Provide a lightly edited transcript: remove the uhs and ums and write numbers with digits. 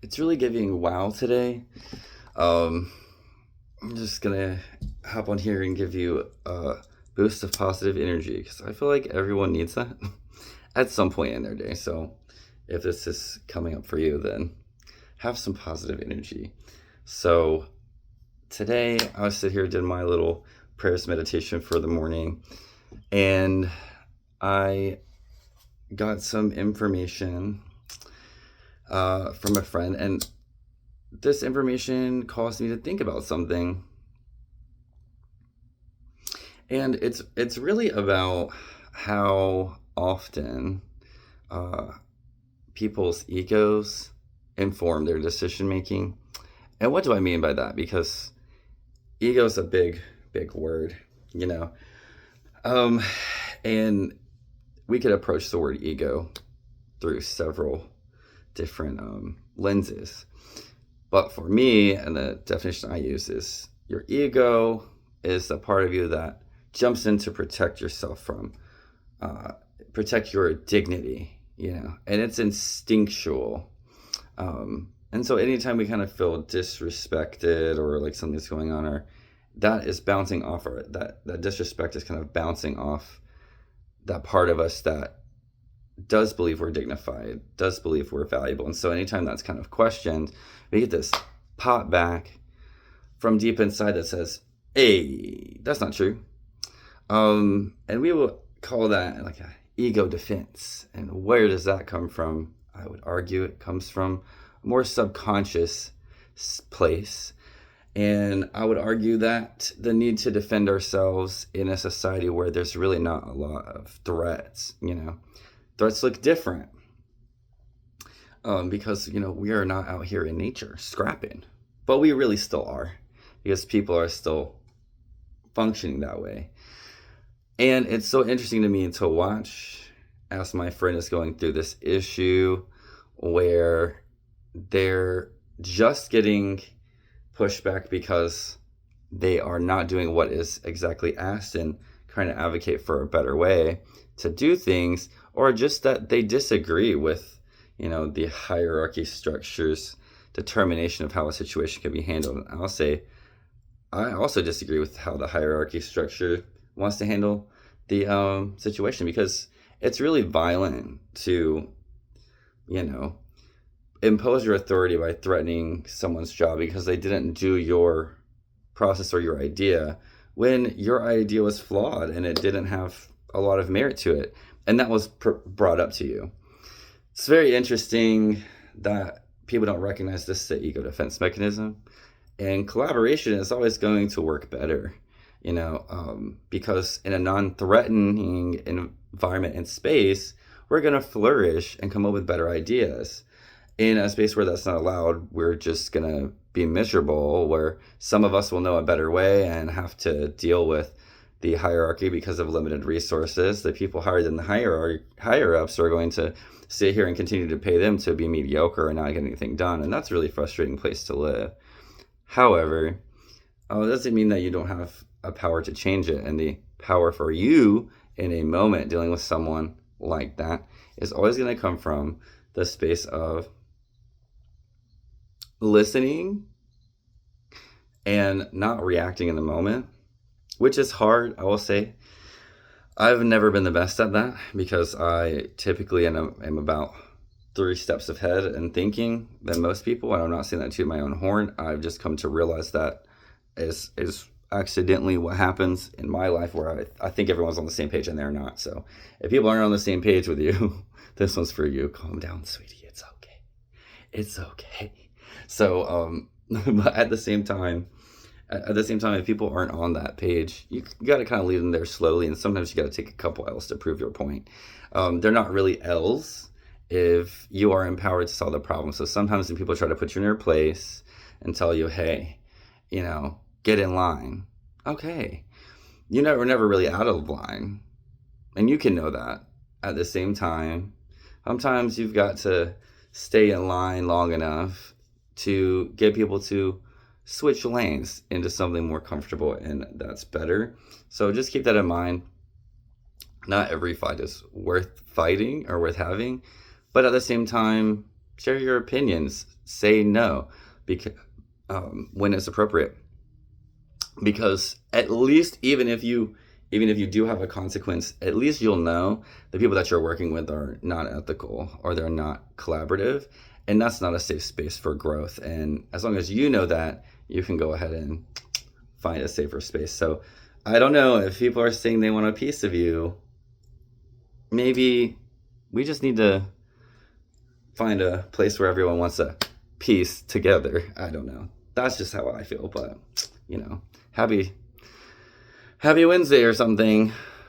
It's really giving wow today. Um, I'm just gonna hop on here and give you a boost of positive energy because I feel like everyone needs that at some point in their day. So if this is coming up for you, then have some positive energy. So today I was sit here did my little prayers meditation for the morning, and I got some information from a friend, and this information caused me to think about something. And it's really about how often uh, people's egos inform their decision making. And what do I mean by that? Because ego is a big word, you know. Um, and we could approach the word ego through several different lenses. But for me, and the definition I use is your ego is the part of you that jumps in to protect yourself from, uh, protect your dignity, and it's instinctual. And so anytime we kind of feel disrespected or like something's going on, or that is bouncing off, or that disrespect is kind of bouncing off that part of us that does believe we're dignified, does believe we're valuable. And so anytime that's kind of questioned, we get this pop back from deep inside that says, hey, that's not true. And we will call that like a ego defense. And where does that come from? I would argue it comes from a more subconscious place. And I would argue that the need to defend ourselves in a society where there's really not a lot of threats, threats look different. Because, we are not out here in nature scrapping, but we really still are, because people are still functioning that way. And it's so interesting to me to watch as my friend is going through this issue where they're just getting pushback because they are not doing what is exactly asked and trying to advocate for a better way to do things, or just that they disagree with, the hierarchy structure's determination of how a situation can be handled. And I'll say, I also disagree with how the hierarchy structure wants to handle the situation, because it's really violent to, impose your authority by threatening someone's job because they didn't do your process or your idea when your idea was flawed and it didn't have a lot of merit to it. And that was brought up to you. It's very interesting that people don't recognize this as the ego defense mechanism. And collaboration is always going to work better, because in a non-threatening environment and space, we're going to flourish and come up with better ideas. In a space where that's not allowed, we're just going to be miserable, where some of us will know a better way and have to deal with the hierarchy because of limited resources. The people higher than the higher ups are going to sit here and continue to pay them to be mediocre and not get anything done. And that's a really frustrating place to live. However, it doesn't mean that you don't have a power to change it. And the power for you in a moment dealing with someone like that is always going to come from the space of listening and not reacting in the moment, which is hard, I will say. I've never been the best at that because I typically am about 3 steps ahead in thinking than most people. And I'm not saying that to my own horn. I've just come to realize that is accidentally what happens in my life, where I think everyone's on the same page and they're not. So if people aren't on the same page with you, this one's for you. Calm down, sweetie. It's okay. It's okay. So, but at the same time, if people aren't on that page, you got to kind of lead them there slowly. And sometimes you got to take a couple L's to prove your point. They're not really L's if you are empowered to solve the problem. So sometimes when people try to put you in your place and tell you, hey, get in line. Okay. We're never really out of line. And you can know that. At the same time, sometimes you've got to stay in line long enough to get people to switch lanes into something more comfortable, and that's better. So just keep that in mind. Not every fight is worth fighting or worth having, but at the same time, share your opinions, say no, because when it's appropriate. Because at least even if you do have a consequence, at least you'll know the people that you're working with are not ethical or they're not collaborative, and that's not a safe space for growth. And as long as you know that, you can go ahead and find a safer space. So I don't know if people are saying they want a piece of you. Maybe we just need to find a place where everyone wants a piece together. I don't know. That's just how I feel. But happy Wednesday or something.